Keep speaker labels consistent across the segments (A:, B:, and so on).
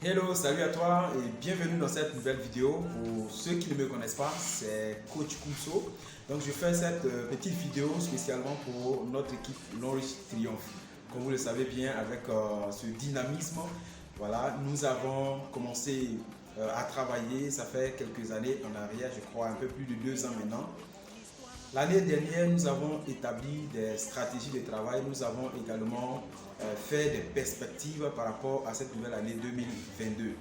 A: Hello, salut à toi et bienvenue dans cette nouvelle vidéo. Pour ceux qui ne me connaissent pas, c'est Coach Kumso. Donc je fais cette petite vidéo spécialement pour notre équipe Norwich Triumph. Comme vous le savez bien, avec ce dynamisme, voilà, nous avons commencé à travailler, ça fait quelques années en arrière, je crois un peu plus de 2 ans maintenant. L'année dernière, nous avons établi des stratégies de travail, nous avons également fait des perspectives par rapport à cette nouvelle année 2022.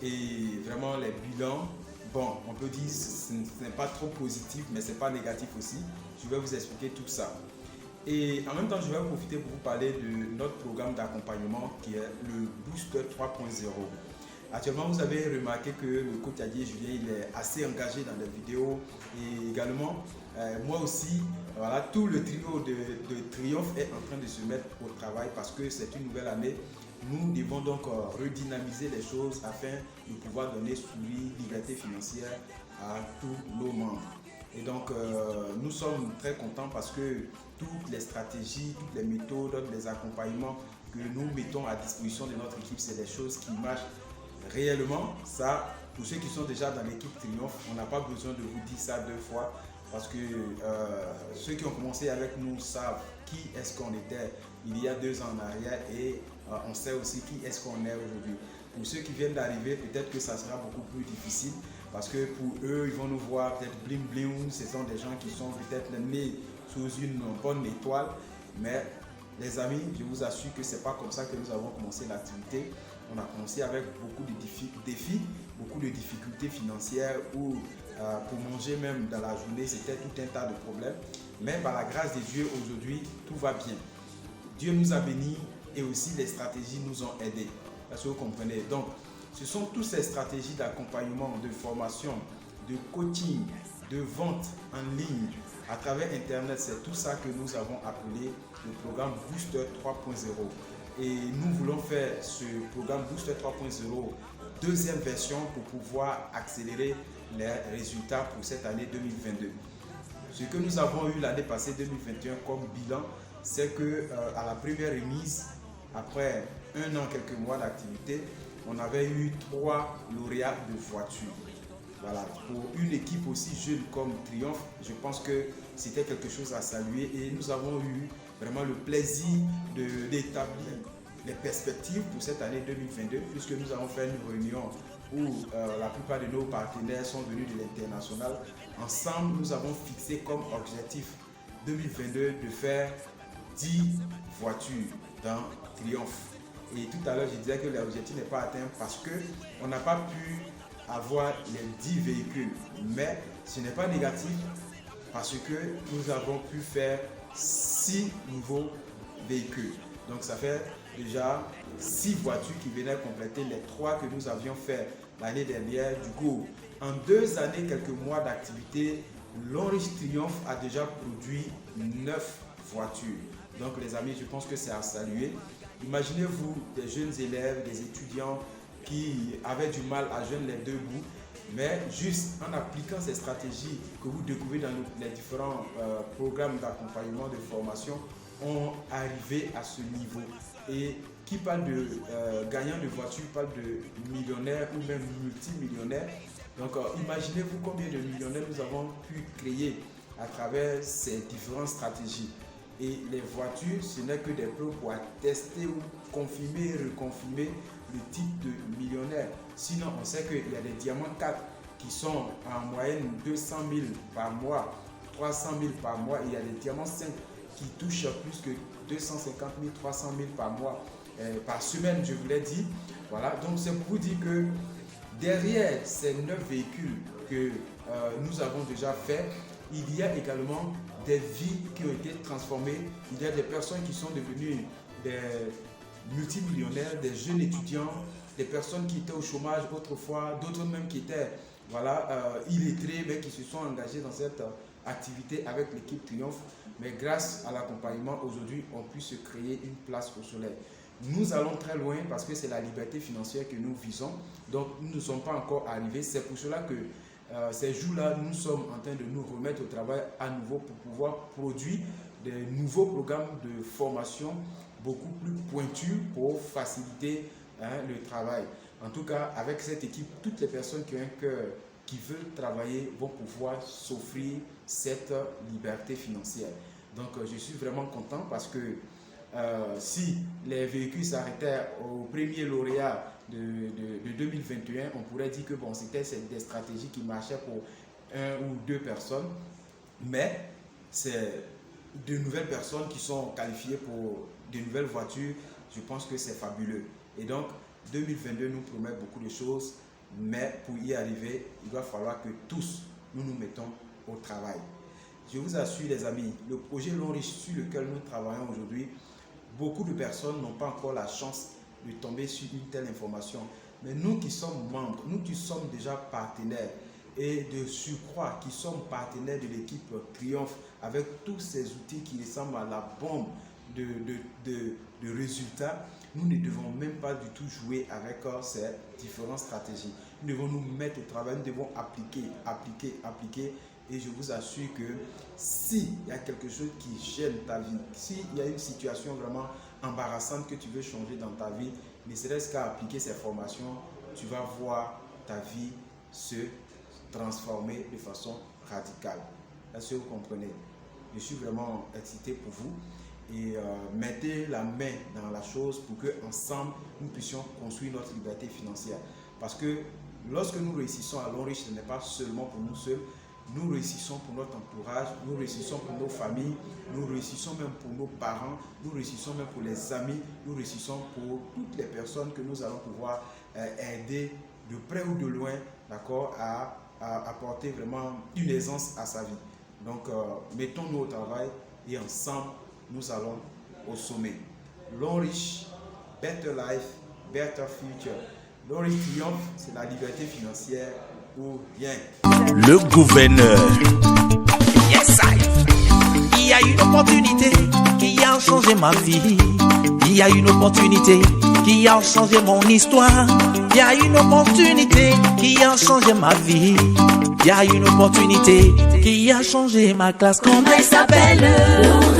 A: Et vraiment, les bilans, bon, on peut dire que ce n'est pas trop positif, mais ce n'est pas négatif aussi. Je vais vous expliquer tout ça. Et en même temps, je vais profiter pour vous parler de notre programme d'accompagnement qui est le Booster 3.0. Actuellement, vous avez remarqué que le coach Adier Julien il est assez engagé dans les vidéos et également, moi aussi, voilà, tout le trio de Triomphe est en train de se mettre au travail parce que c'est une nouvelle année. Nous devons donc redynamiser les choses afin de pouvoir donner souris, liberté financière à tous nos membres. Et donc, nous sommes très contents parce que toutes les stratégies, toutes les méthodes, les accompagnements que nous mettons à disposition de notre équipe, c'est des choses qui marchent réellement. Ça, pour ceux qui sont déjà dans l'équipe Triomphe, on n'a pas besoin de vous dire ça 2 fois parce que ceux qui ont commencé avec nous savent qui est-ce qu'on était il y a 2 ans en arrière et on sait aussi qui est-ce qu'on est aujourd'hui. Pour ceux qui viennent d'arriver, peut-être que ça sera beaucoup plus difficile parce que pour eux, ils vont nous voir peut-être bling bling, ce sont des gens qui sont peut-être nés sous une bonne étoile, mais les amis, je vous assure que ce n'est pas comme ça que nous avons commencé l'activité. On a commencé avec beaucoup de défis, beaucoup de difficultés financières où pour manger même dans la journée, c'était tout un tas de problèmes. Mais par la grâce de Dieu, aujourd'hui, tout va bien. Dieu nous a bénis et aussi les stratégies nous ont aidés. Est-ce que vous comprenez? Donc, ce sont toutes ces stratégies d'accompagnement, de formation, de coaching, de vente en ligne à travers Internet. C'est tout ça que nous avons appelé le programme Booster 3.0. Et nous voulons faire ce programme Booster 3.0 deuxième version pour pouvoir accélérer les résultats pour cette année 2022. Ce que nous avons eu l'année passée 2021 comme bilan, c'est que à la première remise, après 1 an, quelques mois d'activité, on avait eu 3 lauréats de voitures. Voilà, pour une équipe aussi jeune comme Triomphe, je pense que c'était quelque chose à saluer et nous avons eu vraiment le plaisir d'établir les perspectives pour cette année 2022 puisque nous avons fait une réunion où la plupart de nos partenaires sont venus de l'international. Ensemble, nous avons fixé comme objectif 2022 de faire 10 voitures dans Triomphe. Et tout à l'heure, je disais que l'objectif n'est pas atteint parce qu'on n'a pas pu avoir les 10 véhicules. Mais ce n'est pas négatif parce que nous avons pu faire 6 nouveaux véhicules. Donc ça fait déjà 6 voitures qui venaient compléter les 3 que nous avions fait l'année dernière. Du coup, en 2 années, quelques mois d'activité, Norwich Triumph a déjà produit 9 voitures. Donc les amis, je pense que c'est à saluer. Imaginez-vous des jeunes élèves, des étudiants qui avaient du mal à joindre les deux bouts, mais juste en appliquant ces stratégies que vous découvrez dans les différents programmes d'accompagnement, de formation, ont arrivé à ce niveau. Et qui parle de gagnants de voitures parle de millionnaires ou même multimillionnaires. Donc imaginez-vous combien de millionnaires nous avons pu créer à travers ces différentes stratégies. Et les voitures, ce n'est que des preuves pour attester ou confirmer et reconfirmer le type de millionnaire. Sinon, on sait qu'il y a des diamants 4 qui sont en moyenne 200 000 par mois, 300 000 par mois. Et il y a des diamants 5 qui touchent plus que 250 000, 300 000 par mois, par semaine, je vous l'ai dit. Voilà, donc c'est pour vous dire que derrière ces 9 véhicules que nous avons déjà fait, il y a également des vies qui ont été transformées. Il y a des personnes qui sont devenues des multimillionnaires, des jeunes étudiants, des personnes qui étaient au chômage autrefois, d'autres même qui étaient illettrés mais qui se sont engagés dans cette activité avec l'équipe Triomphe. Mais grâce à l'accompagnement, aujourd'hui, on peut se créer une place au soleil. Nous allons très loin parce que c'est la liberté financière que nous visons. Donc, nous ne sommes pas encore arrivés. C'est pour cela que ces jours-là, nous sommes en train de nous remettre au travail à nouveau pour pouvoir produire des nouveaux programmes de formation beaucoup plus pointus pour faciliter le travail. En tout cas, avec cette équipe, toutes les personnes qui ont un cœur, qui veulent travailler, vont pouvoir s'offrir cette liberté financière. Donc, je suis vraiment content parce que si les véhicules s'arrêtaient au premier lauréat de 2021, on pourrait dire que bon, c'était des stratégies qui marchaient pour 1 ou 2 personnes, mais c'est de nouvelles personnes qui sont qualifiées pour de nouvelles voitures. Je pense que c'est fabuleux. Et donc, 2022 nous promet beaucoup de choses, mais pour y arriver, il va falloir que tous nous nous mettons au travail. Je vous assure les amis, le projet Long Riche sur lequel nous travaillons aujourd'hui, beaucoup de personnes n'ont pas encore la chance de tomber sur une telle information. Mais nous qui sommes membres, nous qui sommes déjà partenaires et de surcroît qui sommes partenaires de l'équipe Triomphe avec tous ces outils qui ressemblent à la bombe de résultats, nous ne devons même pas du tout jouer avec ces différentes stratégies. Nous devons nous mettre au travail, nous devons appliquer. Et je vous assure que s'il y a quelque chose qui gêne ta vie, s'il y a une situation vraiment embarrassante que tu veux changer dans ta vie, ne serait-ce qu'à appliquer ces formations, tu vas voir ta vie se transformer de façon radicale. Est-ce que vous comprenez? Je suis vraiment excité pour vous. Et mettez la main dans la chose pour que ensemble nous puissions construire notre liberté financière. Parce que lorsque nous réussissons à Long Riche, ce n'est pas seulement pour nous seuls. Nous réussissons pour notre entourage, nous réussissons pour nos familles, nous réussissons même pour nos parents, nous réussissons même pour les amis, nous réussissons pour toutes les personnes que nous allons pouvoir aider de près ou de loin, d'accord, à apporter vraiment une aisance à sa vie. Donc, mettons-nous au travail et ensemble, nous allons au sommet. Long Riche, better life, better future. Long Riche Triomphe, c'est la liberté financière ou rien.
B: Le gouverneur. Yes, il y a une opportunité qui a changé ma vie. Il y a une opportunité qui a changé mon histoire. Il y a une opportunité qui a changé ma vie. Il y a une opportunité qui a changé ma classe.
C: Comment il s'appelle?